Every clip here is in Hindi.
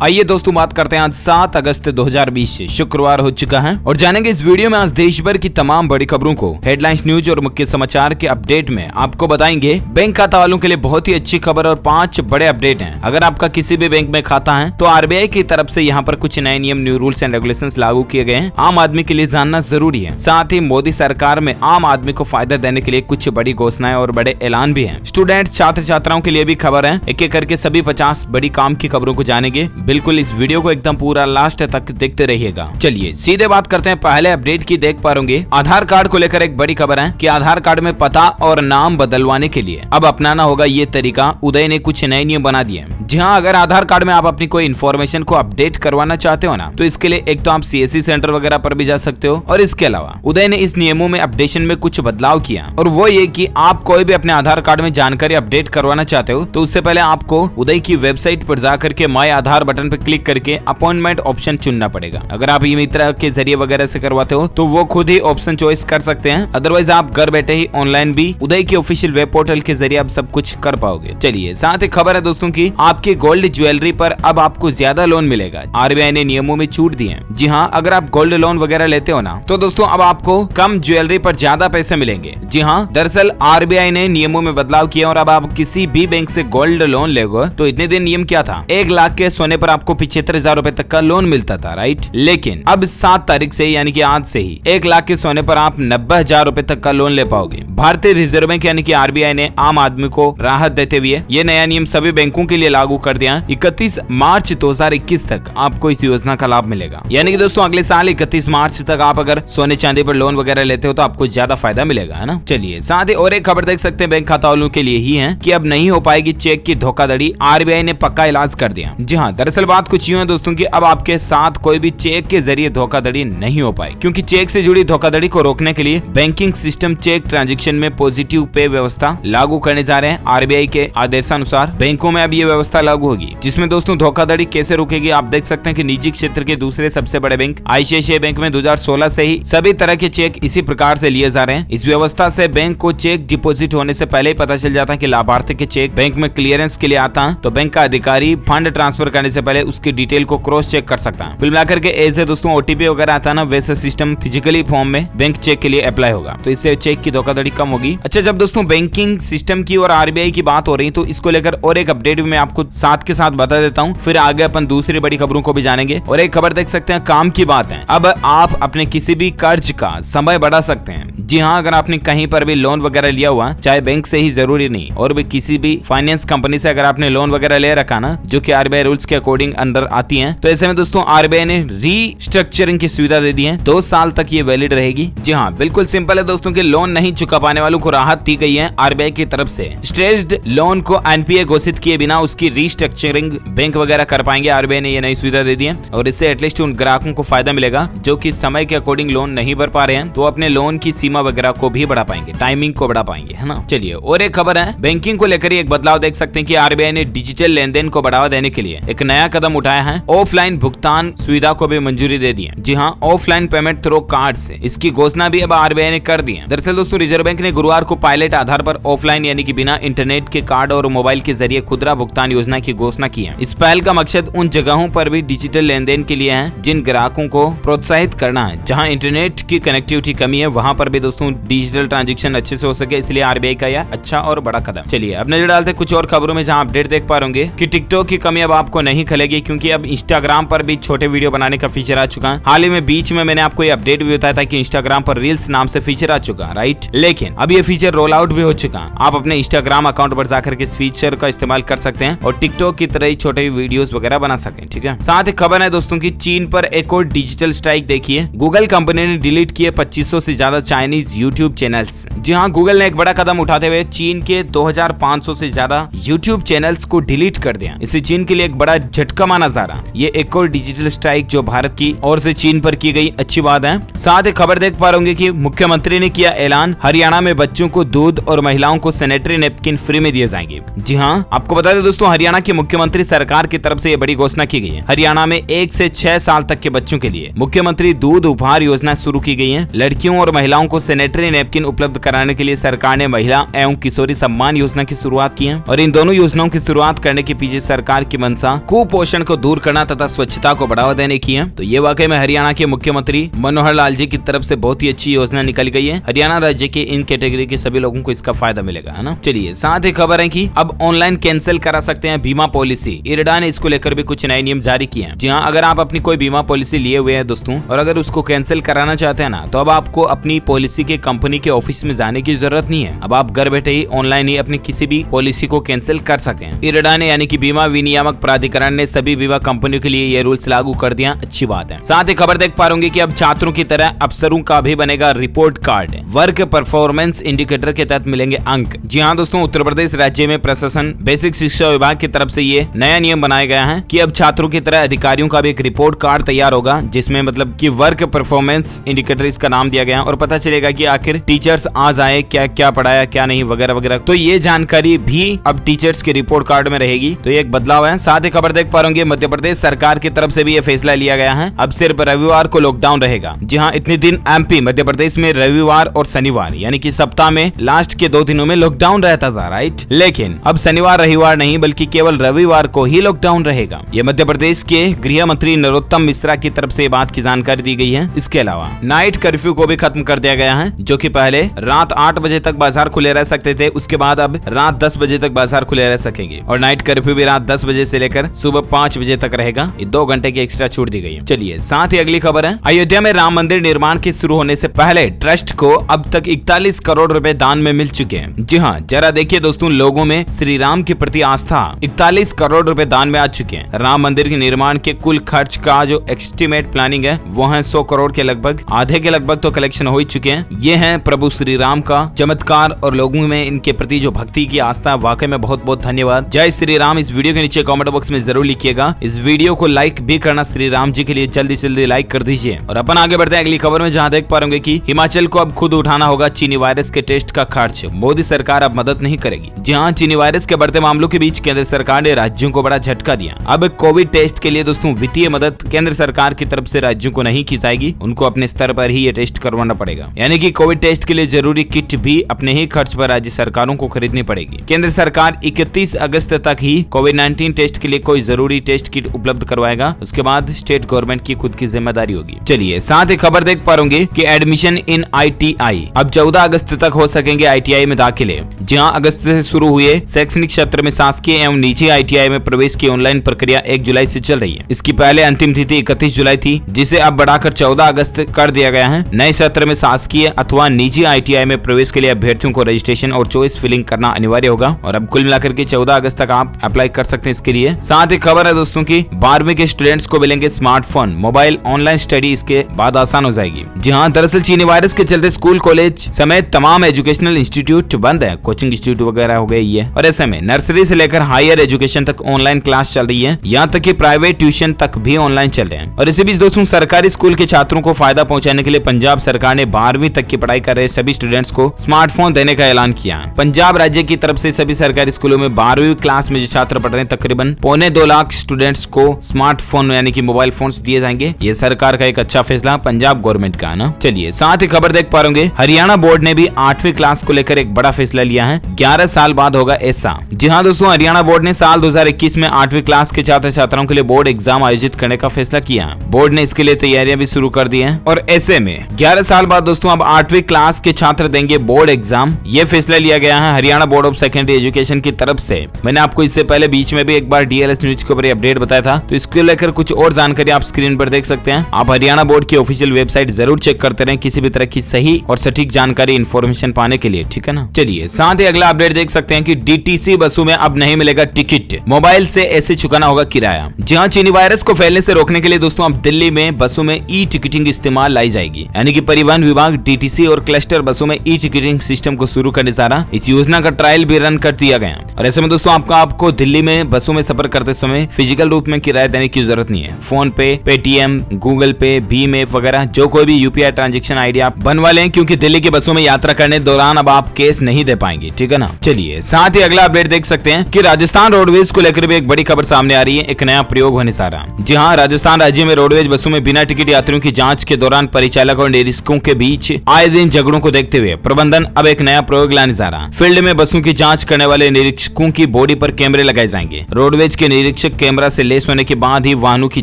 आइए दोस्तों बात करते हैं आज 7 अगस्त 2020 से शुक्रवार हो चुका है और जानेंगे इस वीडियो में आज देश भर की तमाम बड़ी खबरों को। हेडलाइंस, न्यूज और मुख्य समाचार के अपडेट में आपको बताएंगे बैंक खाता वालों के लिए बहुत ही अच्छी खबर और 5 बड़े अपडेट हैं। अगर आपका किसी भी बैंक में खाता है तो आरबीआई की तरफ से यहाँ पर कुछ नए नियम, न्यू रूल्स एंड रेगुलेशंस लागू किए गए हैं। आम आदमी के लिए जानना जरूरी है। साथ ही मोदी सरकार में आम आदमी को फायदा देने के लिए कुछ बड़ी घोषणाएं और बड़े ऐलान भी हैं। स्टूडेंट, छात्र छात्राओं के लिए भी खबर है। एक एक करके सभी 50 बड़ी काम की खबरों को जानेंगे। बिल्कुल इस वीडियो को एकदम पूरा लास्ट तक देखते रहिएगा। चलिए सीधे बात करते हैं पहले अपडेट की। देख पा रहे आधार कार्ड को लेकर एक बड़ी खबर है कि आधार कार्ड में पता और नाम बदलवाने के लिए अब अपनाना होगा ये तरीका। उदय ने कुछ नए नियम बना दिए। जी हाँ, अगर आधार कार्ड में आप अपनी कोई इन्फॉर्मेशन को अपडेट करवाना चाहते हो ना, तो इसके लिए एक तो आप सीएससी सेंटर वगैरह पर भी जा सकते हो और इसके अलावा उदय ने इस नियमों में अपडेशन में कुछ बदलाव किया और वो ये कि आप कोई भी अपने आधार कार्ड में जानकारी अपडेट करवाना चाहते हो तो उससे पहले आपको उदय की वेबसाइट पर जाकर के माय आधार बटन पर क्लिक करके अपॉइंटमेंट ऑप्शन चुनना पड़ेगा। अगर आप ई-मित्र के जरिए वगैरह से करवाते हो तो वो खुद ही ऑप्शन चॉइस कर सकते हैं। अदरवाइज आप घर बैठे ही ऑनलाइन भी उदय के ऑफिशियल वेब पोर्टल के जरिए आप सब कुछ कर पाओगे। चलिए साथ ही खबर है दोस्तों की आपकी गोल्ड ज्वेलरी पर अब आपको ज्यादा लोन मिलेगा। आरबीआई ने नियमों में छूट दी है। जी हाँ, अगर आप गोल्ड लोन वगैरह लेते हो ना तो दोस्तों अब आपको कम ज्वेलरी पर ज्यादा पैसे मिलेंगे। जी हाँ, दरअसल आरबीआई ने नियमों में बदलाव किया और अब आप किसी भी बैंक से गोल्ड लोन लेगो तो इतने दिन नियम क्या था, 1 लाख के सोने पर आपको 75,000 रुपए तक का लोन मिलता था, राइट। लेकिन अब 7 तारीख से यानी कि आज से ही 1 लाख के सोने पर आप 90,000 रुपए तक का लोन ले पाओगे। भारतीय रिजर्व बैंक यानी कि आरबीआई ने आम आदमी को राहत देते हुए ये नया नियम सभी बैंकों के लिए लागू कर दिया। 31 मार्च 2021 तक आपको इस योजना का लाभ मिलेगा। यानी कि दोस्तों अगले साल 31 मार्च तक आप अगर सोने चांदी पर लोन वगैरह लेते हो तो आपको ज्यादा फायदा मिलेगा, है ना। चलिए साथ ही और एक खबर देख सकते हैं बैंक खाता वालों के लिए ही है कि अब नहीं हो पाएगी चेक की धोखाधड़ी। आरबीआई ने पक्का इलाज कर दिया। जी हाँ, दरअसल बात कुछ यूं है दोस्तों की अब आपके साथ कोई भी चेक के जरिए धोखाधड़ी नहीं हो पाए, क्योंकि चेक से जुड़ी धोखाधड़ी को रोकने के लिए बैंकिंग सिस्टम चेक ट्रांजैक्शन में पॉजिटिव पे व्यवस्था लागू करने जा रहे हैं। आरबीआई के आदेशानुसार बैंकों में अब ये व्यवस्था लागू होगी, जिसमें दोस्तों धोखाधड़ी कैसे रुकेगी आप देख सकते हैं कि निजी क्षेत्र के दूसरे सबसे बड़े बैंक आईसीआईसीआई बैंक में 2016 से ही सभी तरह के चेक इसी प्रकार से लिए जा रहे हैं। इस व्यवस्था से बैंक को चेक डिपॉजिट होने से पहले ही पता चल जाता है कि लाभार्थी के चेक बैंक में क्लियरेंस के लिए आता है, तो बैंक का अधिकारी फंड ट्रांसफर करने से पहले उसकी डिटेल को क्रॉस चेक कर सकता है। कुल मिलाकर के ऐसे दोस्तों ओटीपी वगैरह आता है ना, वैसे सिस्टम फिजिकली फॉर्म में बैंक चेक के लिए अप्लाई होगा, तो इससे चेक की धोखाधड़ी कम होगी। अच्छा, जब दोस्तों बैंकिंग सिस्टम की और आरबीआई की बात हो रही तो इसको लेकर और एक अपडेट भी मैं आपको साथ के साथ बता देता हूँ, फिर आगे अपन दूसरी बड़ी खबरों को भी जानेंगे। और एक खबर देख सकते हैं काम की बात है, अब आप अपने किसी भी कर्ज का समय बढ़ा सकते हैं। जी हाँ, अगर आपने कहीं पर भी लोन वगैरह लिया हुआ, चाहे बैंक से ही जरूरी नहीं और भी किसी भी फाइनेंस कंपनी से अगर आपने लोन वगैरह ले रखा ना, जो कि आरबीआई रूल्स के अकॉर्डिंग अंडर आती हैं, तो ऐसे में दोस्तों आरबीआई ने रीस्ट्रक्चरिंग की सुविधा दे दी है। 2 साल तक ये वैलिड रहेगी। जी हाँ, बिल्कुल सिंपल है दोस्तों कि लोन नहीं चुका पाने वालों को राहत दी गई है आरबीआई की तरफ से। स्ट्रेस्ड लोन को एनपीए घोषित किए बिना उसकी रीस्ट्रक्चरिंग बैंक वगैरह कर पाएंगे। आरबीआई ने ये नई सुविधा दे दी है और इससे एटलीस्ट उन ग्राहकों को फायदा मिलेगा जो कि समय के अकॉर्डिंग लोन नहीं भर पा रहे हैं, तो अपने लोन की सीमा वगैरह को भी बढ़ा पाएंगे, टाइमिंग को बढ़ा पाएंगे, है ना। चलिए और एक खबर है बैंकिंग को लेकर एक बदलाव देख सकते हैं कि आरबीआई ने डिजिटल लेन देन को बढ़ावा देने के लिए एक नया कदम उठाया है। ऑफलाइन भुगतान सुविधा को भी मंजूरी दे दी है। जी हाँ, ऑफलाइन पेमेंट थ्रू कार्ड से इसकी घोषणा भी अब आरबीआई ने कर दी है। दरअसल दोस्तों रिजर्व बैंक ने गुरुवार को पायलट आधार पर ऑफलाइन यानी कि बिना इंटरनेट के कार्ड और मोबाइल के जरिए खुदरा भुगतान योजना की घोषणा की है। इस पहल का मकसद उन जगहों पर भी डिजिटल लेन देन के लिए है जिन ग्राहकों को प्रोत्साहित करना है जहां इंटरनेट की कनेक्टिविटी कमी है, वहां पर भी दोस्तों डिजिटल ट्रांजैक्शन अच्छे से हो सके, इसलिए आरबीआई का यह अच्छा और बड़ा कदम। चलिए अब नजर डालते कुछ और खबरों में, जहां अपडेट देख पा रहे कि टिकटॉक की कमी अब आपको नहीं खलेगी, क्योंकि अब इंस्टाग्राम पर भी छोटे वीडियो बनाने का फीचर आ चुका है। हाल ही में बीच में मैंने आपको ये अपडेट भी बताया था कि इंस्टाग्राम पर रील्स नाम से फीचर आ चुका, राइट। लेकिन अब ये फीचर रोल आउट भी हो चुका है। आप अपने इंस्टाग्राम अकाउंट पर जाकर के इस फीचर का इस्तेमाल कर सकते हैं और टिकटॉक की तरह ही छोटे वीडियोस वगैरह बना सकते हैं, ठीक है। साथ ही खबर है दोस्तों की चीन पर एक और डिजिटल स्ट्राइक देखिए। गूगल कंपनी ने डिलीट किए 2500 से ज्यादा चाइनीज यूट्यूब चैनल्स। जी हाँ, गूगल ने एक बड़ा कदम उठाते हुए चीन के 2500 से ज्यादा यूट्यूब चैनल्स को डिलीट कर दिया। इसे चीन के लिए एक बड़ा झटका माना जा रहा। ये एक और डिजिटल स्ट्राइक जो भारत की ओर से चीन पर की गई अच्छी बात है। साथ ही खबर देख पा रहे कि मुख्यमंत्री ने किया ऐलान, हरियाणा में बच्चों को दूध और महिलाओं को सैनिटरी नैपकिन फ्री में दिए जाएंगे। जी हाँ, आपको बता दें दोस्तों हरियाणा के मुख्यमंत्री सरकार की तरफ से ये बड़ी घोषणा की गई है। हरियाणा में 1 से 6 साल तक के बच्चों के लिए मुख्यमंत्री दूध उपहार योजना शुरू की गई है। लड़कियों और महिलाओं को सैनिटरी नैपकिन उपलब्ध कराने के लिए सरकार ने महिला एवं किशोरी सम्मान योजना की शुरुआत की है और इन दोनों योजनाओं की शुरुआत करने के पीछे सरकार की मंशा कुपोषण को दूर करना तथा स्वच्छता को बढ़ावा देने की है। तो ये वाकई में हरियाणा के मुख्यमंत्री मनोहर लाल जी की तरफ से बहुत ही अच्छी योजना निकाली गई है। हरियाणा राज्य के इन कैटेगरी के सभी लोगों को इसका फायदा मिलेगा, है ना। चलिए साथ ही खबर है कि अब ऑनलाइन कैंसिल करा सकते हैं बीमा पॉलिसी। इरडा ने इसको लेकर भी कुछ नए नियम जारी किए हैं। जी हाँ, अगर आप अपनी कोई बीमा पॉलिसी लिए हुए हैं दोस्तों और अगर उसको कैंसिल कराना चाहते हैं ना, तो अब आपको अपनी पॉलिसी के कंपनी के ऑफिस में जाने की जरूरत नहीं है। अब आप घर बैठे ही ऑनलाइन ही अपनी किसी भी पॉलिसी को कैंसिल कर सकते हैं। इरडा ने यानी कि बीमा विनियामक प्राधिकरण ने सभी बीमा कंपनियों के लिए ये रूल्स लागू कर दिया। अच्छी बात है। साथ ही खबर देख पा रहे कि अब छात्रों की तरह अफसरों का भी बनेगा report card. Work performance indicator के तहत मिलेंगे अंक। जी हाँ दोस्तों, उत्तर प्रदेश राज्य में प्रशासन बेसिक शिक्षा विभाग की तरफ से ये नया नियम बनाया गया है कि अब छात्रों की तरह अधिकारियों का भी एक रिपोर्ट कार्ड तैयार होगा, जिसमें मतलब कि वर्क परफॉर्मेंस इंडिकेटर इसका नाम दिया गया और पता चलेगा कि आखिर टीचर्स आज आए, क्या क्या पढ़ाया क्या नहीं वगैरह वगैरह। तो ये जानकारी भी अब टीचर्स के रिपोर्ट कार्ड में रहेगी। तो ये एक बदलाव है। साथ ही खबर देख पा रहे मध्य प्रदेश सरकार की तरफ से भी ये फैसला लिया गया है। अब सिर्फ रविवार को लॉकडाउन रहेगा। जी हाँ, इतने दिन एमपी मध्य प्रदेश में रविवार और शनिवार यानी कि सप्ताह में लास्ट के 2 दिनों में लॉकडाउन रहता था, राइट। लेकिन अब शनिवार रविवार नहीं बल्कि केवल रविवार को ही लॉकडाउन रहेगा। ये मध्य प्रदेश के गृह मंत्री नरोत्तम मिश्रा की तरफ से बात की जानकारी दी गई है। इसके अलावा नाइट कर्फ्यू को भी खत्म कर दिया गया है, जो कि पहले रात 8 बजे तक बाजार खुले रह सकते थे, उसके बाद अब रात 10 बजे तक बाजार खुले रह सकेंगे। और नाइट कर्फ्यू भी रात 10 बजे से लेकर सुबह 5 बजे तक रहेगा। ये 2 घंटे की एक्स्ट्रा छूट दी गई है। चलिए साथ ही अगली खबर है, अयोध्या में राम मंदिर निर्माण के शुरू होने से पहले ट्रस्ट को अब तक 41 करोड़ रुपए दान में मिल चुके हैं। जी हाँ, जरा देखिए दोस्तों, लोगों में श्री राम के प्रति आस्था 41 करोड़ रुपए दान में आ चुके हैं। राम मंदिर के निर्माण के कुल खर्च का जो एस्टिमेट प्लानिंग है वो है 100 करोड़ के लगभग। आधे के लगभग तो कलेक्शन हो ही चुके हैं। ये है प्रभु श्री राम का चमत्कार और लोगों में इनके प्रति जो भक्ति की आस्था, वाकई में बहुत बहुत धन्यवाद। जय श्री राम। इस वीडियो के नीचे कमेंट बॉक्स में जरूर लिखिएगा। इस वीडियो को लाइक भी करना श्री राम जी के लिए जल्दी से जल्दी लाइक कर दीजिए। और अपन आगे बढ़ते हैं अगली खबर में, जहां देख पा रहे कि हिमाचल को अब खुद उठाना होगा चीनी वायरस के टेस्ट का खर्च। मोदी सरकार अब मदद नहीं करेगी। जी हाँ, चीनी वायरस के बढ़ते मामलों के बीच केंद्र सरकार ने राज्यों को बड़ा झटका दिया। अब कोविड टेस्ट के लिए दोस्तों वित्तीय मदद केंद्र सरकार की तरफ से राज्यों को नहीं की जाएगी, उनको अपने स्तर पर ही ये टेस्ट करवाना पड़ेगा। यानी कि कोविड टेस्ट के लिए जरूरी किट भी अपने ही खर्च पर राज्य सरकारों को खरीदनी पड़ेगी। केंद्र सरकार 31 अगस्त तक ही कोविड-19 टेस्ट के लिए कोई जरूरी टेस्ट किट उपलब्ध करवाएगा। उसके बाद स्टेट गवर्नमेंट की खुद की जिम्मेदारी होगी। चलिए साथ ही खबर देख पा रहे कि एडमिशन इन ITI अब 14 अगस्त तक हो सकेंगे ITI में दाखिले। जहां अगस्त से शुरू हुए शैक्षणिक क्षेत्र में शासकीय एवं निजी ITI में प्रवेश की ऑनलाइन प्रक्रिया 1 जुलाई से चल रही है। इसकी पहले अंतिम तिथि 31 जुलाई थी, जिसे अब बढ़ाकर 14 अगस्त कर दिया गया है। नए सत्र में शासकीय अथवा निजी ITI में प्रवेश के लिए अभ्यर्थियों को रजिस्ट्रेशन और चॉइस फिलिंग करना अनिवार्य होगा और अब कुल मिलाकर के 14 अगस्त तक आप अप्लाई कर सकते हैं इसके लिए। साथ ही खबर है दोस्तों की 12वीं के स्टूडेंट्स को मिलेंगे स्मार्टफोन, मोबाइल, ऑनलाइन स्टडी इसके बाद आसान हो जाएगी। जी हाँ, दरअसल चीनी वायरस के चलते स्कूल कॉलेज समेत तमाम एजुकेशनल इंस्टीट्यूट बंद है। कोचिंग इंस्टीट्यूट वगैरह हो गई है और ऐसे में नर्सरी से लेकर हायर एजुकेशन तक ऑनलाइन क्लास चल रही है। यहाँ तक कि प्राइवेट ट्यूशन तक भी ऑनलाइन चल रहे हैं। और इसी बीच दोस्तों सरकारी स्कूल के छात्रों को फायदा पहुंचाने के लिए पंजाब सरकार ने 12वीं तक की पढ़ाई कर रहे सभी स्टूडेंट्स को स्मार्टफोन देने का ऐलान किया है। पंजाब राज्य की तरफ से सभी सरकारी स्कूलों में 12वीं क्लास में जो छात्र पढ़ रहे हैं तकरीबन 1.25 लाख स्टूडेंट्स को स्मार्टफोन यानी कि मोबाइल फोन्स दिए जाएंगे। ये सरकार का एक अच्छा फैसला पंजाब गवर्नमेंट का है ना। चलिए साथ ही खबर देख पा रहे हरियाणा बोर्ड ने भी 8वीं क्लास को लेकर एक बड़ा फैसला लिया है। 11 साल बाद होगा ऐसा। जी हाँ दोस्तों, हरियाणा बोर्ड ने साल 2021 में 8वीं क्लास के छात्र छात्राओं के लिए बोर्ड एग्जाम आयोजित करने का फैसला किया है। बोर्ड ने इसके लिए तैयारियां भी शुरू कर दी हैं और ऐसे में 11 साल बाद दोस्तों अब 8वीं क्लास के छात्र देंगे बोर्ड एग्जाम। ये फैसला लिया गया है Haryana board of secondary education की तरफ से। मैंने आपको इससे पहले बीच में भी एक बार DLS न्यूज के ऊपर अपडेट बताया था, तो इसको लेकर कुछ और जानकारी आप स्क्रीन पर देख सकते हैं। आप हरियाणा बोर्ड की ऑफिशियल वेबसाइट जरूर चेक करते रहें किसी भी तरह की सही और सटीक जानकारी इन्फॉर्मेशन पाने के लिए, ठीक है ना। चलिए साथ ही अगला अपडेट देख सकते हैं कि DTC बसों में अब नहीं मिलेगा टिकट, मोबाइल से ऐसे चुकाना होगा किराया। जहां चीनी वायरस को फैलने से रोकने के लिए दोस्तों अब दिल्ली में बसों में ई-टिकटिंग इस्तेमाल लाई जाएगी। यानी कि परिवहन विभाग DTC और क्लस्टर बसों में ई-टिकटिंग सिस्टम को शुरू करने जा रहा। इस योजना का ट्रायल भी रन कर दिया गया और ऐसे में दोस्तों आपको दिल्ली में बसों में सफर करते समय फिजिकल रूप में किराया देने की जरूरत नहीं है। फोन पे, पेटीएम, गूगल पे, भीम ऐप वगैरह जो कोई भी UPI ट्रांजैक्शन आईडी आप बनवा लें, क्योंकि दिल्ली की बसों में यात्रा करने दौरान अब आप कैश नहीं दे पाएंगे, ठीक है ना। चलिए साथ ही अगला अपडेट देख सकते हैं कि राजस्थान रोडवेज को लेकर भी एक बड़ी खबर सामने आ रही है। एक नया प्रयोग होने जा रहा। जी हाँ, राजस्थान राज्य में रोडवेज बसों में बिना टिकट यात्रियों की जांच के दौरान परिचालक और निरीक्षकों के बीच आए दिन झगड़ों को देखते हुए प्रबंधन अब एक नया प्रयोग लाने जा रहा। फील्ड में बसों की जांच करने वाले निरीक्षकों की बॉडी पर कैमरे लगाए जाएंगे। रोडवेज के निरीक्षक पर्यवेक्षक कैमरा से लेस होने के बाद ही वाहनों की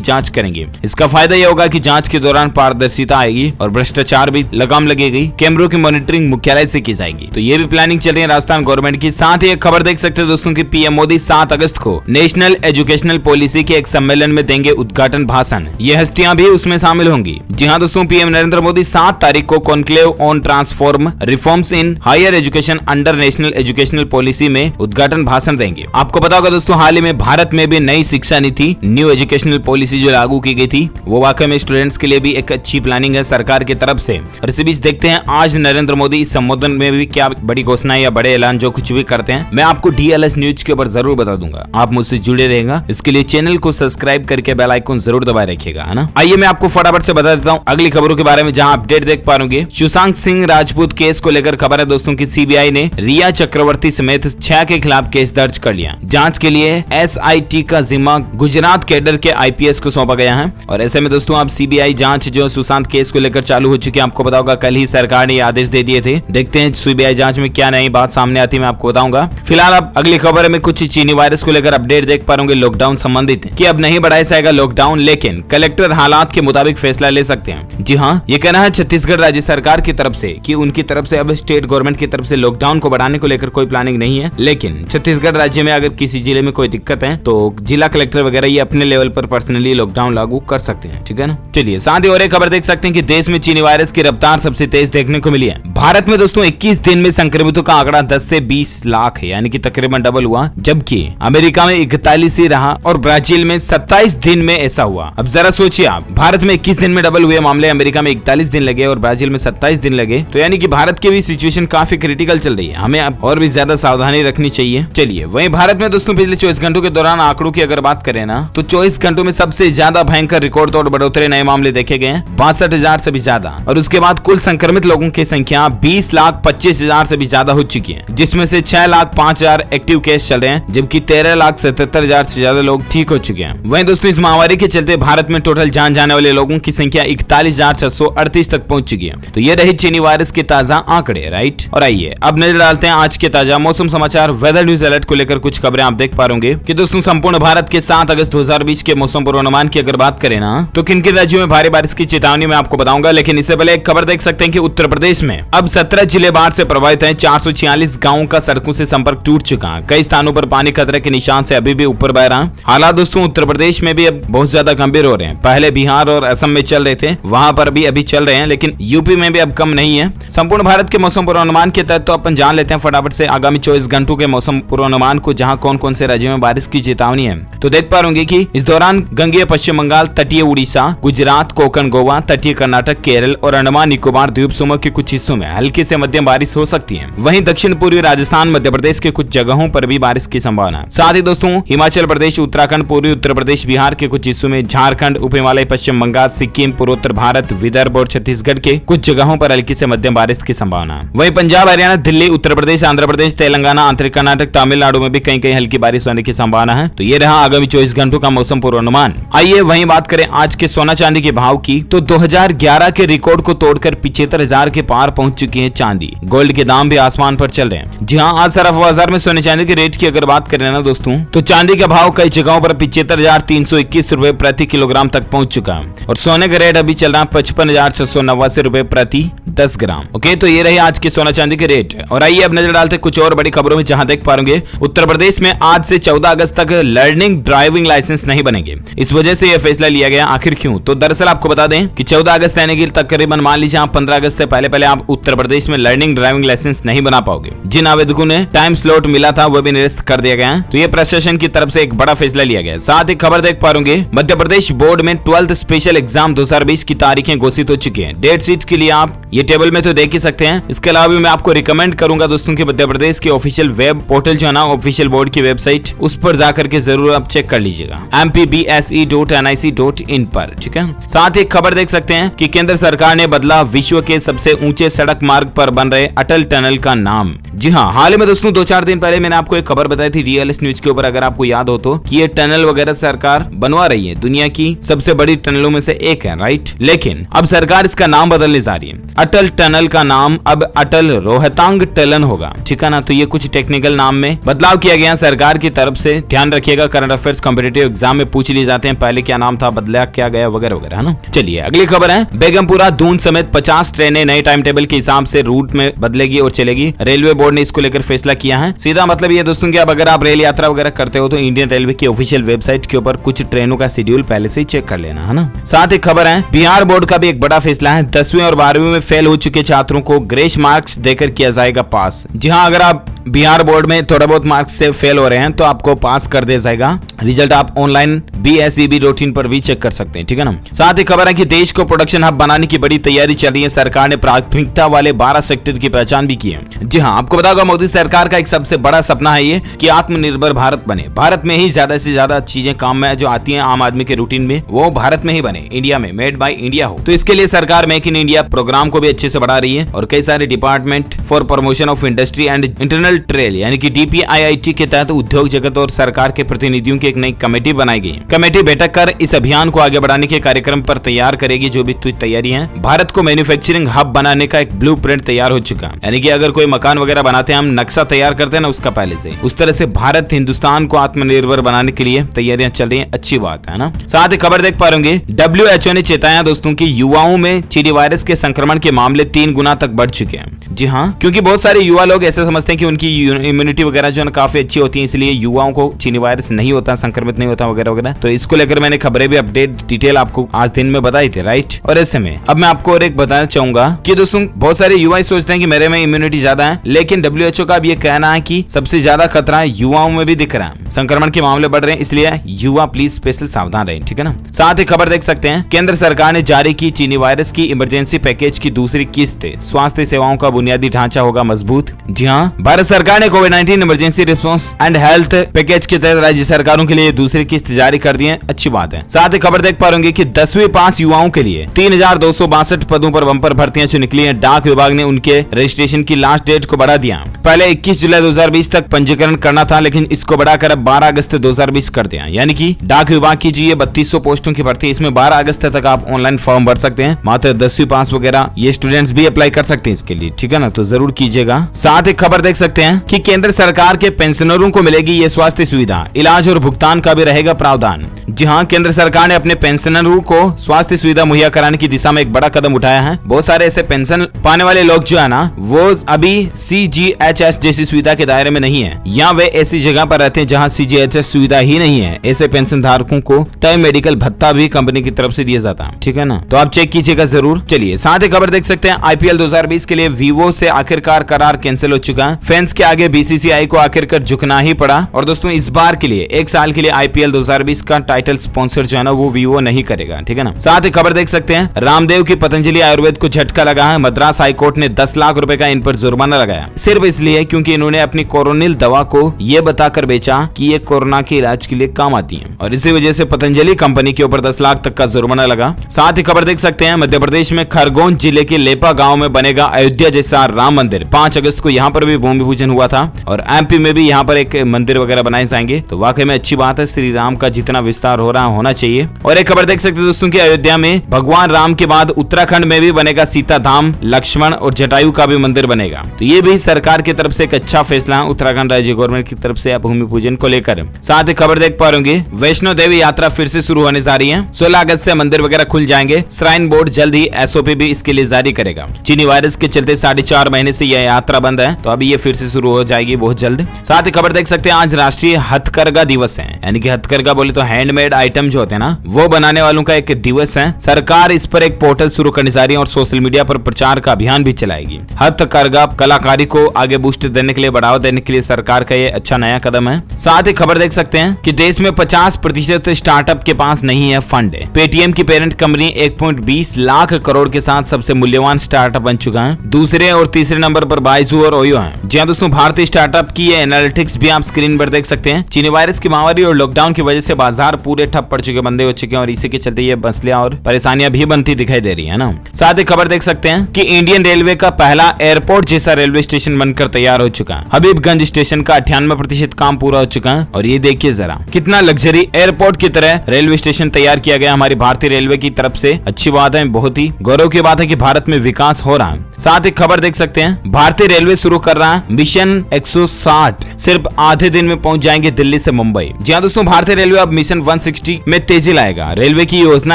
जांच करेंगे। इसका फायदा यह होगा कि जांच के दौरान पारदर्शिता आएगी और भ्रष्टाचार भी लगाम लगेगी। कैमरों की मॉनिटरिंग मुख्यालय से की जाएगी। तो ये भी प्लानिंग चल रही है राजस्थान गवर्नमेंट की। साथ ही एक खबर देख सकते हैं दोस्तों की पीएम मोदी 7 अगस्त को नेशनल एजुकेशनल पॉलिसी के एक सम्मेलन में देंगे उद्घाटन भाषण। ये हस्तियां भी उसमें शामिल होंगी। जी हाँ दोस्तों, पीएम नरेंद्र मोदी 7 तारीख को conclave on transform reforms in higher education under national educational policy में उद्घाटन भाषण देंगे। आपको पता होगा दोस्तों, हाल ही में भारत में भी नई शिक्षा नीति न्यू एजुकेशनल पॉलिसी जो लागू की गई थी, वो वाकई में स्टूडेंट्स के लिए भी एक अच्छी प्लानिंग है सरकार की तरफ से। और इसी बीच देखते हैं आज नरेंद्र मोदी इस संबोधन में भी क्या बड़ी घोषणा या बड़े ऐलान जो कुछ भी करते हैं, मैं आपको डीएलएस न्यूज के ऊपर जरूर बता दूंगा। आप मुझसे जुड़े रहेगा, इसके लिए चैनल को सब्सक्राइब करके बेल आइकन जरूर दबाए रखिएगा, है ना। आइए मैं आपको फटाफट से बता देता हूँ अगली खबरों के बारे में, जहां अपडेट देख पा रहे होंगे। सुशांत सिंह राजपूत केस को लेकर खबर है दोस्तों की सीबीआई ने रिया चक्रवर्ती समेत 6 के खिलाफ केस दर्ज कर लिया। जांच के लिए एसआईटी का जिम्मा गुजरात कैडर के आईपीएस को सौंपा गया है। और ऐसे में दोस्तों अब सीबीआई जांच जो सुशांत केस को लेकर चालू हो चुकी है। आपको पता होगा कल ही सरकार ने आदेश दे दिए थे। देखते हैं सीबीआई जांच में क्या नई बात सामने आती है, मैं आपको बताऊंगा। फिलहाल अब अगली खबर में कुछ चीनी वायरस को लेकर अपडेट देख पा रहे होंगे लॉकडाउन संबंधित, कि अब नहीं बढ़ाया जाएगा लॉकडाउन, लेकिन कलेक्टर हालात के मुताबिक फैसला ले सकते हैं। जी हाँ, ये कहना है छत्तीसगढ़ राज्य सरकार की तरफ से कि उनकी तरफ से अब स्टेट गवर्नमेंट की तरफ से लॉकडाउन को बढ़ाने को लेकर कोई प्लानिंग नहीं है। लेकिन छत्तीसगढ़ राज्य में अगर किसी जिले में कोई दिक्कत है तो जिला कलेक्टर वगैरह ये अपने लेवल पर पर्सनली लॉकडाउन लागू कर सकते हैं, ठीक है ना। चलिए साथ ही और एक खबर देख सकते हैं कि देश में चीनी वायरस की रफ्तार सबसे तेज देखने को मिली है। भारत में दोस्तों 21 दिन में संक्रमितों का आंकड़ा 10 से 20 लाख है, यानी कि तकरीबन डबल हुआ। जबकि अमेरिका में 41 ही रहा और ब्राजील में 27 दिन में ऐसा हुआ। अब जरा सोचिए आप, भारत में 21 दिन में डबल हुए मामले, अमेरिका में 41 दिन लगे और ब्राजील में 27 दिन लगे। तो यानी कि भारत की भी सिचुएशन काफी क्रिटिकल चल रही है। हमें अब और भी ज्यादा सावधानी रखनी चाहिए। चलिए वहीं भारत में दोस्तों पिछले 24 घंटों के दौरान आंकड़ों की अगर बात करें ना, तो 24 घंटों में सबसे ज्यादा भयंकर रिकॉर्ड तोड़ बढ़ोतरी नए मामले देखे गए हैं, 62,000 से भी ज्यादा। और उसके बाद कुल संक्रमित लोगों की संख्या 20,25,000 से भी ज्यादा हो चुकी है, जिसमें से 6,05,000 एक्टिव केस चल रहे हैं, जबकि 13,77,000 से ज्यादा लोग ठीक हो चुके हैं। वहीं दोस्तों इस महामारी के चलते भारत में टोटल जान जाने वाले लोगों की संख्या 41,638 तक पहुंच चुकी है। तो ये रही चीनी वायरस के ताजा आंकड़े, राइट। और आइए अब नजर डालते हैं आज के ताजा मौसम समाचार वेदर न्यूज अलर्ट को लेकर कुछ खबरें आप देख पा रहे कि दोस्तों संपूर्ण भारत के 7 अगस्त 2020 के मौसम पूर्वानुमान की अगर बात करें ना, तो किन किन राज्यों में भारी बारिश की चेतावनी मैं आपको बताऊंगा। लेकिन इससे पहले एक खबर देख सकते हैं कि उत्तर प्रदेश में अब 17 जिले बाढ़ से प्रभावित हैं। 446 गांवों का सड़कों से संपर्क टूट चुका है। कई स्थानों पर पानी खतरे के निशान से अभी भी ऊपर बह रहा है। हालात दोस्तों उत्तर प्रदेश में भी अब बहुत ज्यादा गंभीर हो रहे हैं। पहले बिहार और असम में चल रहे थे, वहां पर भी अभी चल रहे हैं, लेकिन यूपी में भी अब कम नहीं है। संपूर्ण भारत के मौसम पूर्वानुमान के तहत तो अपन जान लेते हैं फटाफट से आगामी 24 घंटों के मौसम पूर्वानुमान को, जहां कौन कौन से राज्यों में बारिश की चेतावनी है। तो देख पा रहे कि इस दौरान गंगेय पश्चिम बंगाल, तटीय उड़ीसा, गुजरात, कोकण, गोवा, तटीय कर्नाटक, केरल और अंडमान निकोबार द्वीप समूह के कुछ हिस्सों में हल्की से मध्यम बारिश हो सकती है। वहीं दक्षिण पूर्वी राजस्थान, मध्य प्रदेश के कुछ जगहों पर भी बारिश की संभावना है। साथ ही दोस्तों हिमाचल प्रदेश, उत्तराखंड, पूर्वी उत्तर प्रदेश, बिहार के कुछ हिस्सों में, झारखंड, उप हिमालय, पश्चिम बंगाल, सिक्किम, पूर्वोत्तर भारत, विदर्भ और छत्तीसगढ़ के कुछ जगहों पर हल्की से मध्यम बारिश की संभावना है। वहीं पंजाब, हरियाणा, दिल्ली, उत्तर प्रदेश, आंध्र प्रदेश, तेलंगाना, आंतरिक कर्नाटक, तमिलनाडु में भी कहीं कहीं हल्की बारिश होने की संभावना है। तो ये रहा आगामी 24 घंटों का मौसम पूर्वानुमान। आइए वहीं बात करें आज के सोना चांदी के भाव की, तो 2011 के रिकॉर्ड को तोड़कर 75,000 के पार पहुंच चुकी है चांदी। गोल्ड के दाम भी आसमान पर चल रहे हैं। जी हाँ, आज सराफा बाजार में सोने चांदी के रेट की अगर बात करें ना दोस्तों, तो चांदी का भाव कई जगहों पर 75,321 रुपए प्रति किलोग्राम तक पहुंच चुका है और सोने का रेट अभी चल रहा है 55,689 रुपए प्रति 10 ग्राम। ओके, तो ये रही आज के सोना चांदी के रेट। और आइए अब नजर डालते कुछ और बड़ी खबरों में, जहां देख पाएंगे उत्तर प्रदेश में आज से 14 अगस्त तक लर्निंग ड्राइविंग लाइसेंस नहीं बनेंगे। इस वजह से यह फैसला लिया गया। आखिर क्यों? तो दरअसल आपको बता दें कि 14 अगस्त यानी कि तकरीबन मान लीजिए आप 15 अगस्त से पहले आप उत्तर प्रदेश में लर्निंग ड्राइविंग लाइसेंस नहीं बना पाओगे। जिन आवेदकों ने टाइम स्लॉट मिला था वह भी निरस्त कर दिया गया। तो ये प्रशासन की तरफ से एक बड़ा फैसला लिया गया। साथ ही खबर देख पाओगे मध्य प्रदेश बोर्ड में 12th स्पेशल एग्जाम 2020 की तारीखें घोषित हो चुकी हैं। डेट शीट के लिए आप ये टेबल में तो देख ही सकते हैं। इसके अलावा भी मैं आपको रिकमेंड करूंगा दोस्तों कि मध्य प्रदेश के ऑफिशियल वेब पोर्टल जो है ना, ऑफिशियल बोर्ड की वेबसाइट, उस पर जाकर के जरूर आप चेक कर लीजिएगा, mpbse.nic.in पर, ठीक है। साथ ही खबर देख सकते हैं कि केंद्र सरकार ने बदला विश्व के सबसे ऊंचे सड़क मार्ग पर बन रहे अटल टनल का नाम। जी हाँ, हाल ही में दोस्तों 2-4 दिन पहले मैंने आपको एक खबर बताई थी डीएलएस न्यूज के ऊपर, अगर आपको याद हो तो, कि ये टनल वगैरह सरकार बनवा रही है। दुनिया की सबसे बड़ी टनलों में से एक है, राइट। लेकिन अब सरकार इसका नाम बदलने जा रही है। अटल टनल का नाम अब अटल रोहतांग टनल होगा, ठीक है ना। तो ये कुछ टेक्निकल नाम में बदलाव किया गया सरकार की तरफ से, ध्यान रखिएगा। का करंट अफेयर्स कॉम्पिटिटिव एग्जाम में पूछ लिए जाते हैं, पहले क्या नाम था, बदला क्या गया, वगैरह वगैरह, है ना। चलिए अगली खबर है, बेगमपुरा दून समेत 50 ट्रेनें नए टाइम टेबल के हिसाब से रूट में बदलेगी और चलेगी। रेलवे बोर्ड ने इसको लेकर फैसला किया है। सीधा मतलब ये दोस्तों कि अब अगर आप रेल यात्रा वगैरह करते हो तो इंडियन रेलवे की ऑफिशियल वेबसाइट के ऊपर कुछ ट्रेनों का शेड्यूल पहले से ही चेक कर लेना, है ना। साथ ही खबर है, बिहार बोर्ड का भी एक बड़ा फैसला है, 10वीं और 12वीं में फेल हो चुके छात्रों को ग्रेस मार्क्स देकर किया जाएगा पास। जी हाँ, अगर आप बिहार बोर्ड में थोड़ा बहुत मार्क्स से फेल हो रहे हैं तो आपको पास कर दिया जाएगा। रिजल्ट आप ऑनलाइन BSEB.in पर भी चेक कर सकते हैं, ठीक है ना। साथ ही खबर है कि देश को प्रोडक्शन हब बनाने की बड़ी तैयारी चल रही है। सरकार ने प्राथमिकता वाले 12 सेक्टर की पहचान भी की है। जी हाँ, आपको पता होगा मोदी सरकार का एक सबसे बड़ा सपना है ये कि आत्मनिर्भर भारत बने। भारत में ही ज्यादा से ज्यादा चीजें काम में जो आती हैं आम आदमी के रूटीन में, वो भारत में ही बने, इंडिया में, मेड बाय इंडिया हो। तो इसके लिए सरकार मेक इन इंडिया प्रोग्राम को भी अच्छे से बढ़ा रही है और कई सारे department for promotion of industry and internal trade यानी कि DPIIT के तहत उद्योग जगत और सरकार के प्रतिनिधियों की एक नई कमेटी बनाई गई है। कमेटी बैठक कर इस अभियान को आगे बढ़ाने के कार्यक्रम पर तैयार करेगी। जो भी तैयारी है, भारत को मैन्युफैक्चरिंग हब बनाने का एक ब्लूप्रिंट तैयार हो चुका है। यानी कि अगर कोई मकान वगैरह बनाते हैं, हम नक्शा तैयार करते हैं ना उसका पहले से, उस तरह से भारत हिंदुस्तान को आत्मनिर्भर बनाने के लिए तैयारियां चल रही हैं। अच्छी बात है ना। साथ ही खबर देख पा रहे होंगे, WHO ने चेताया दोस्तों की युवाओं में चीनी वायरस के संक्रमण के मामले 3 गुना तक बढ़ चुके हैं। जी हाँ, क्योंकि बहुत सारे युवा लोग ऐसे समझते हैं कि उनकी इम्यूनिटी वगैरह जो है काफी अच्छी होती है, इसलिए युवाओं को चीनी वायरस नहीं होता, संक्रमित नहीं होता वगैरह वगैरह। तो इसको लेकर मैंने खबरें भी अपडेट डिटेल आपको आज दिन में बताई थी, राइट। और ऐसे में अब मैं आपको और एक बताना चाहूंगा कि दोस्तों बहुत सारे युवा सोचते हैं कि मेरे में इम्यूनिटी ज्यादा है, लेकिन WHO का अब ये कहना है कि सबसे ज्यादा खतरा युवाओं में भी दिख रहा है, संक्रमण के मामले बढ़ रहे हैं, इसलिए युवा प्लीज स्पेशल सावधान रहें, ठीक है ना। साथ ही खबर देख सकते हैं, केंद्र सरकार ने जारी की चीनी वायरस की इमरजेंसी पैकेज की दूसरी किस्त। स्वास्थ्य सेवाओं का बुनियादी ढांचा होगा मजबूत। जी हाँ, भारत सरकार ने कोविड-19 emergency response and health package के तहत राज्य सरकारों के लिए दूसरी किस्त जारी कर दी है। अच्छी बात है। साथ ही खबर देख पा रहे कि 10वीं पास युवाओं के लिए 3262 पदों पर बंपर भर्तियां जो निकली हैं, डाक विभाग ने उनके रजिस्ट्रेशन की लास्ट डेट को बढ़ा दिया। पहले 21 जुलाई 2020 तक पंजीकरण करना था, लेकिन इसको बढ़ाकर अब 12 अगस्त 2020 कर दिया। यानी कि डाक विभाग की जी 3200 पोस्टों की भर्ती, इसमें 12 अगस्त तक आप ऑनलाइन फॉर्म भर सकते हैं। मात्र 10वीं पास वगैरह ये स्टूडेंट्स भी अप्लाई कर सकते हैं इसके लिए, ठीक है ना, तो जरूर कीजिएगा। साथ ही खबर देख सकते हैं कि केंद्र सरकार के पेंशनरों को मिलेगी ये स्वास्थ्य सुविधा, इलाज और भुगतान का भी रहेगा प्रावधान। जी हाँ, केंद्र सरकार ने अपने पेंशनरों को स्वास्थ्य सुविधा मुहैया कराने की दिशा में एक बड़ा कदम उठाया है। बहुत सारे ऐसे पेंशन पाने वाले लोग जो है ना, वो अभी CGHS जैसी सुविधा के दायरे में नहीं है, या वे ऐसी जगह पर रहते हैं जहाँ CGHS सुविधा ही नहीं है। ऐसे पेंशन धारकों को तय मेडिकल भत्ता भी कंपनी की तरफ से दिया जाता है, ठीक है ना, तो आप चेक कीजिएगा जरूर। चलिए साथ ही खबर देख सकते हैं, IPL 2020 के लिए वीवो से आखिरकार करार कैंसिल हो चुका है। फैंस के आगे BCCI को आखिरकार झुकना ही पड़ा। और दोस्तों इस बार के लिए 1 साल के लिए IPL 2020 का टाइटल स्पॉन्सर जो है ना वो वीवो नहीं करेगा, ठीक है ना। साथ ही खबर देख सकते हैं, रामदेव की पतंजलि आयुर्वेद को झटका लगा है। मद्रास हाईकोर्ट ने 10 लाख रुपए का इन पर जुर्माना लगाया, सिर्फ इसलिए क्योंकि इन्होंने अपनी कोरोनिल दवा को ये बताकर बेचा कि ये कोरोना के इलाज के लिए काम आती है, और इसी वजह से पतंजलि कंपनी के ऊपर 10 लाख तक का जुर्माना लगा। साथ ही खबर देख सकते हैं, मध्य प्रदेश में खरगोन जिले के लेपा गांव में बनेगा अयोध्या जैसा राम मंदिर। 5 अगस्त को यहाँ पर भी भूमि पूजन हुआ था, और MP में भी यहाँ पर एक मंदिर वगैरह बनाए जाएंगे, तो वाकई में अच्छी बात है। श्री राम का जितना विस्तार हो रहा होना चाहिए। और एक खबर देख सकते हैं दोस्तों की, अयोध्या में भगवान राम के बाद उत्तराखंड में भी बनेगा सीता धाम, लक्ष्मण और जटायु का भी मंदिर बनेगा। तो ये भी सरकार की तरफ से एक अच्छा फैसला है, उत्तराखंड राज्य गवर्नमेंट की तरफ से भूमि पूजन को लेकर। साथ ही खबर देख पा रहे वैष्णो देवी यात्रा फिर से शुरू होने जा रही है। 16 अगस्त से मंदिर वगैरह खुल जाएंगे। श्राइन बोर्ड जल्द ही SOP भी इसके लिए जारी करेगा। चीनी वायरस के चलते 4.5 महीने से यह यात्रा बंद है, तो अभी ये फिर से शुरू हो जाएगी बहुत जल्द। साथ ही खबर देख सकते हैं, आज राष्ट्रीय हथकरघा दिवस है। यानी कि हथकरघा बोले तो हैंडमेड आइटम जो होते हैं ना, वो बनाने वालों का एक दिवस है। सरकार इस पर एक पोर्टल शुरू करने जा रही है और सोशल मीडिया पर प्रचार का अभियान भी चलाएगी। हथकरघा कलाकारी को आगे बूस्ट देने के लिए, बढ़ावा देने के लिए सरकार का ये अच्छा नया कदम है। साथ ही खबर देख सकते हैं कि देश में 50% स्टार्टअप के पास नहीं है फंड। पेटीएम की पेरेंट कंपनी 1.20 लाख करोड़ के साथ सबसे मूल्यवान स्टार्टअप बन चुका है। दूसरे और तीसरे नंबर पर बाइजू और ओयो है। जी हाँ दोस्तों, भारतीय स्टार्टअप की ये एनालिटिक्स भी आप स्क्रीन पर देख सकते हैं। चीनी वायरस की महामारी और लॉकडाउन की वजह से बाजार पूरे ठप पड़ चुके, बंदे हो चुके हैं, और इसी के चलते ये मसलियां और परेशानियां भी बनती दिखाई दे रही है ना। साथ ही खबर देख सकते हैं कि इंडियन रेलवे का पहला एयरपोर्ट जैसा रेलवे स्टेशन बनकर तैयार हो चुका है। हबीबगंज स्टेशन का 98% काम पूरा हो चुका है, और ये देखिए जरा कितना लग्जरी एयरपोर्ट की तरह रेलवे स्टेशन तैयार किया गया हमारी भारतीय रेलवे की तरफ से। अच्छी बात है, बहुत ही गौरव की बात है कि भारत में विकास हो रहा है। साथ ही खबर देख सकते हैं, भारतीय रेलवे शुरू कर रहा है मिशन 160, सिर्फ आधे दिन में पहुंच जाएंगे दिल्ली से मुंबई। जी हाँ दोस्तों, भारतीय रेलवे अब मिशन 160 में तेजी लाएगा। रेलवे की योजना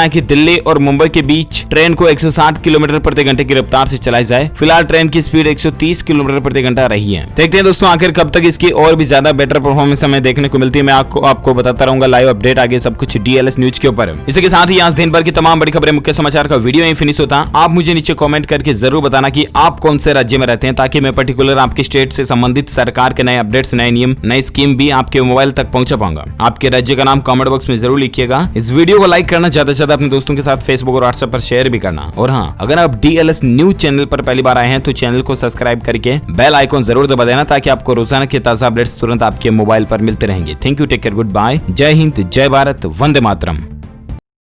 है कि दिल्ली और मुंबई के बीच ट्रेन को 160 किलोमीटर प्रति घंटे की रफ्तार से चलाई जाए। फिलहाल ट्रेन की स्पीड 130 किलोमीटर प्रति घंटा रही है। देखते हैं दोस्तों आखिर कब तक इसकी और भी ज्यादा बेटर परफॉर्मेंस हमें देखने को मिलती है। मैं आपको बताता रहूंगा लाइव अपडेट आगे सब कुछ DLS न्यूज के ऊपर। इसी के साथ ही आज दिन भर की तमाम बड़ी खबरें, मुख्य समाचार का वीडियो यहीं फिनिश होता है। आप मुझे नीचे कमेंट करके जरूर बताना कि आप कौन से राज्य में रहते हैं, ताकि मैं पर्टिकुलर आपके स्टेट से संबंधित सरकार के नए अपडेट्स, नए नियम, नई स्कीम भी आपके मोबाइल तक पहुंचा पाऊंगा। आपके राज्य का नाम कमेंट बॉक्स में जरूर लिखिएगा। इस वीडियो को लाइक करना, ज्यादा से ज्यादा अपने दोस्तों के साथ फेसबुक और व्हाट्सएप पर शेयर भी करना। और हाँ, अगर आप DLS न्यूज चैनल पर पहली बार आए हैं तो चैनल को सब्सक्राइब करके बेल आइकॉन जरूर दबा देना, ताकि आपको रोजाना के ताजा अपडेट्स तुरंत आपके मोबाइल पर मिलते रहेंगे। Thank you, take care, good bye, जय हिंद, जय भारत, वंदे मातरम।